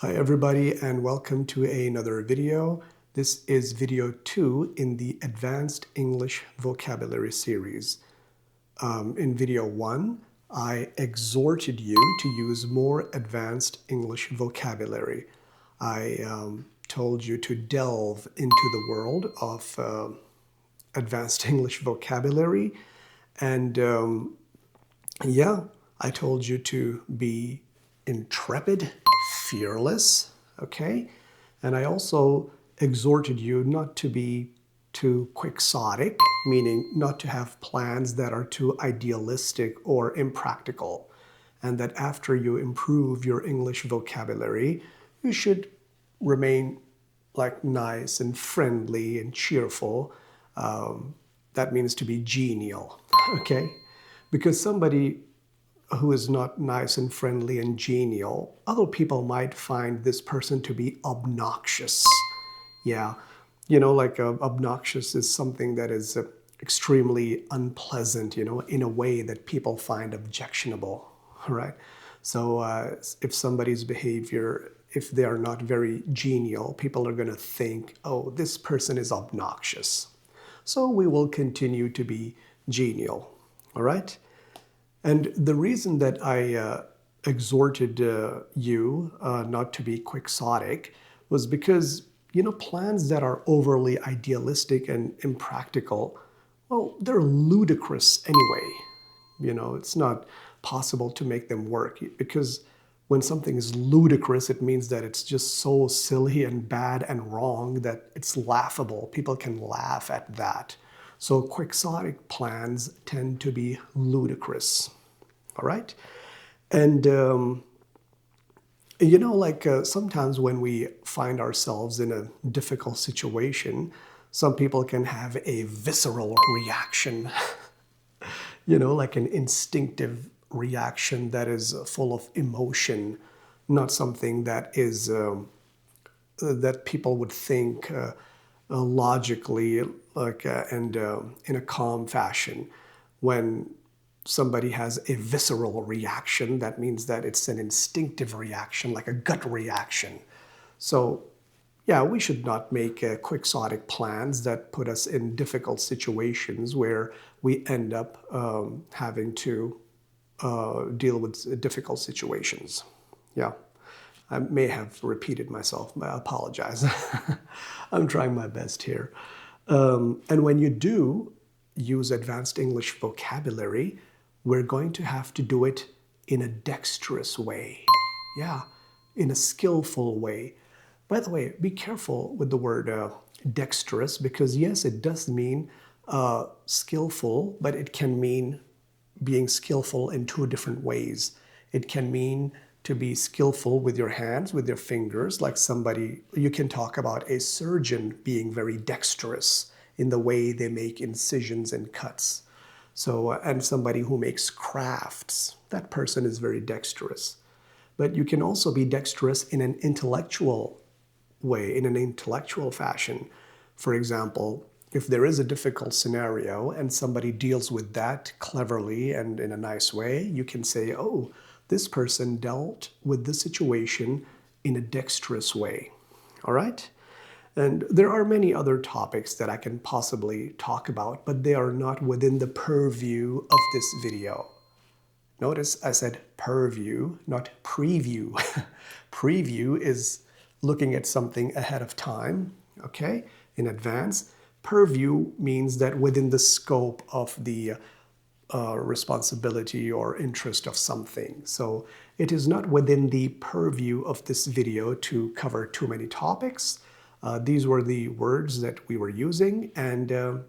Hi everybody and welcome to another video. This is video 2 in the Advanced English Vocabulary series. In video 1, I exhorted you to use more advanced English vocabulary. I told you to delve into the world of advanced English vocabulary and I told you to be intrepid, fearless, okay? And I also exhorted you not to be too quixotic, meaning not to have plans that are too idealistic or impractical. And that after you improve your English vocabulary, you should remain like nice and friendly and cheerful. That means to be genial, okay? Because somebody who is not nice and friendly and genial, other people might find this person to be obnoxious. Yeah, obnoxious is something that is extremely unpleasant, in a way that people find objectionable, right? So if somebody's behavior, if they are not very genial, people are going to think, oh, this person is obnoxious. So we will continue to be genial, all right? And the reason that I exhorted you not to be quixotic was because, plans that are overly idealistic and impractical, well, they're ludicrous anyway. It's not possible to make them work because when something is ludicrous, it means that it's just so silly and bad and wrong that it's laughable. People can laugh at that. So quixotic plans tend to be ludicrous, all right? And, sometimes when we find ourselves in a difficult situation, some people can have a visceral reaction, like an instinctive reaction that is full of emotion, not something that is, that people would think logically, and in a calm fashion. When somebody has a visceral reaction, that means that it's an instinctive reaction, like a gut reaction. So, yeah, we should not make quixotic plans that put us in difficult situations where we end up having to deal with difficult situations. Yeah. I may have repeated myself. I apologize. I'm trying my best here. And when you do use advanced English vocabulary, we're going to have to do it in a dexterous way. Yeah, in a skillful way. By the way, be careful with the word dexterous because yes, it does mean skillful, but it can mean being skillful in two different ways. It can mean to be skillful with your hands, with your fingers, like somebody, you can talk about a surgeon being very dexterous in the way they make incisions and cuts. So, and somebody who makes crafts, that person is very dexterous. But you can also be dexterous in an intellectual way, in an intellectual fashion. For example, if there is a difficult scenario and somebody deals with that cleverly and in a nice way, you can say, oh, this person dealt with the situation in a dexterous way, all right? And there are many other topics that I can possibly talk about, but they are not within the purview of this video. Notice I said purview, not preview. Preview is looking at something ahead of time, okay, in advance. Purview means that within the scope of the responsibility or interest of something. So it is not within the purview of this video to cover too many topics. These were the words that we were using, and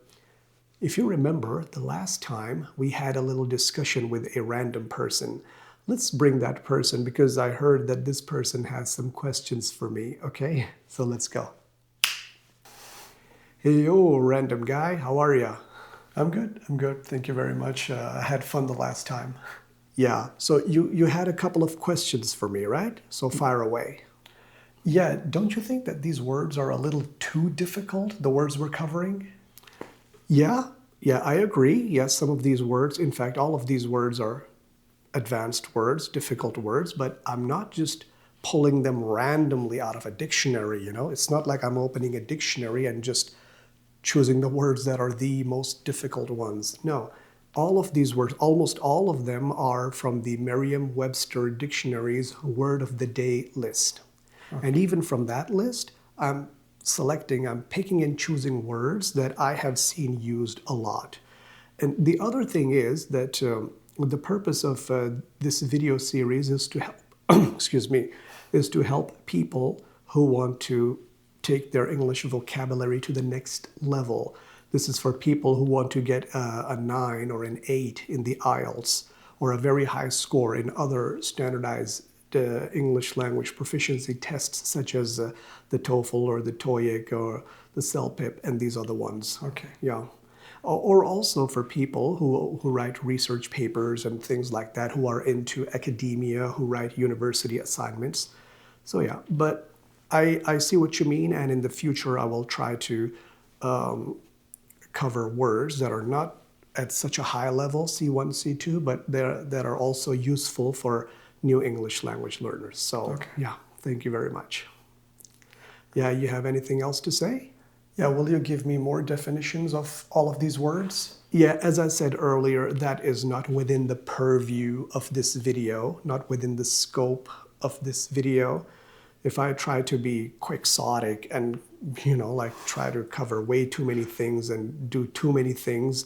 if you remember, the last time we had a little discussion with a random person. Let's bring that person because I heard that this person has some questions for me, okay? So let's go. Hey, yo, random guy, how are ya? I'm good, thank you very much. I had fun the last time. Yeah, so you had a couple of questions for me, right? So fire away. Yeah, don't you think that these words are a little too difficult, the words we're covering? Yeah, I agree. Yes, some of these words, in fact, all of these words are advanced words, difficult words, but I'm not just pulling them randomly out of a dictionary, you know? It's not like I'm opening a dictionary and just choosing the words that are the most difficult ones. No, all of these words, almost all of them are from the Merriam-Webster Dictionary's Word of the Day list. Okay. And even from that list, I'm picking and choosing words that I have seen used a lot. And the other thing is that the purpose of this video series is to help, excuse me, is to help people who want to take their English vocabulary to the next level. This is for people who want to get a 9 or an 8 in the IELTS, or a very high score in other standardized English language proficiency tests, such as the TOEFL or the TOEIC or the CELPIP and these other ones. Okay. Yeah. Or also for people who write research papers and things like that, who are into academia, who write university assignments. So yeah, but I see what you mean, and in the future I will try to cover words that are not at such a high level, C1, C2, but that are also useful for new English language learners. So okay. Yeah, thank you very much. Yeah, you have anything else to say? Yeah, will you give me more definitions of all of these words? Yeah, as I said earlier, that is not within the purview of this video, not within the scope of this video. If I try to be quixotic and, you know, like try to cover way too many things and do too many things,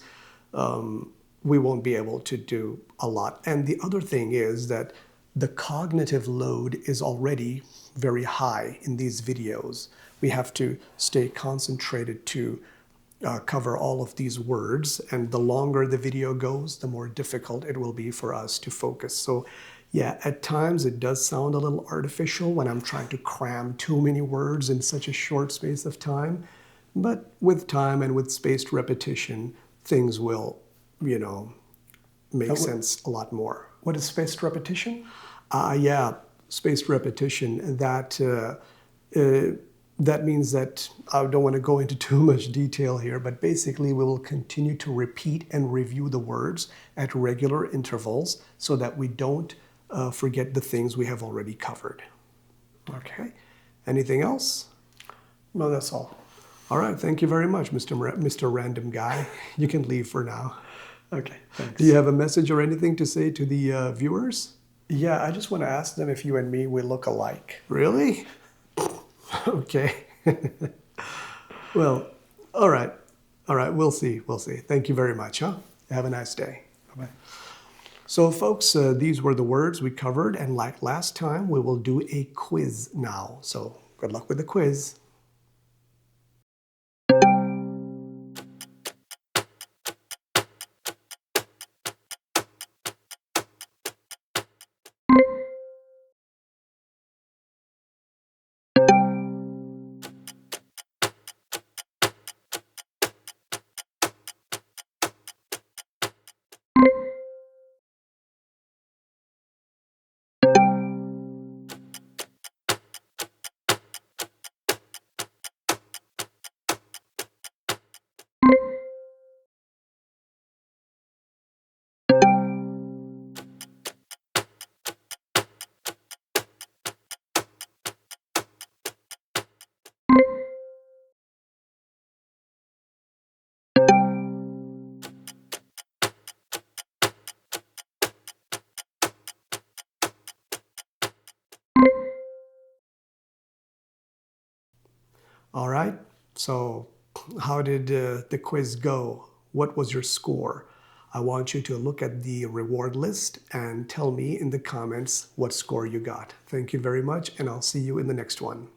we won't be able to do a lot. And the other thing is that the cognitive load is already very high in these videos. We have to stay concentrated to cover all of these words, and the longer the video goes, the more difficult it will be for us to focus. So yeah, at times it does sound a little artificial when I'm trying to cram too many words in such a short space of time, but with time and with spaced repetition, things will, you know, make sense a lot more. What is spaced repetition? Yeah, spaced repetition, that means that I don't want to go into too much detail here, but basically we will continue to repeat and review the words at regular intervals so that we don't forget the things we have already covered. Okay. Anything else? No, that's all. All right. Thank you very much, Mr. Random Guy. You can leave for now. Okay, thanks. Do you have a message or anything to say to the viewers? Yeah, I just want to ask them if you and me, we look alike. Really? Okay. Well, all right. All right, we'll see. We'll see. Thank you very much, huh? Have a nice day. Bye-bye. So, folks, these were the words we covered, and like last time, we will do a quiz now. So, good luck with the quiz. All right, so how did the quiz go? What was your score? I want you to look at the reward list and tell me in the comments what score you got. Thank you very much, and I'll see you in the next one.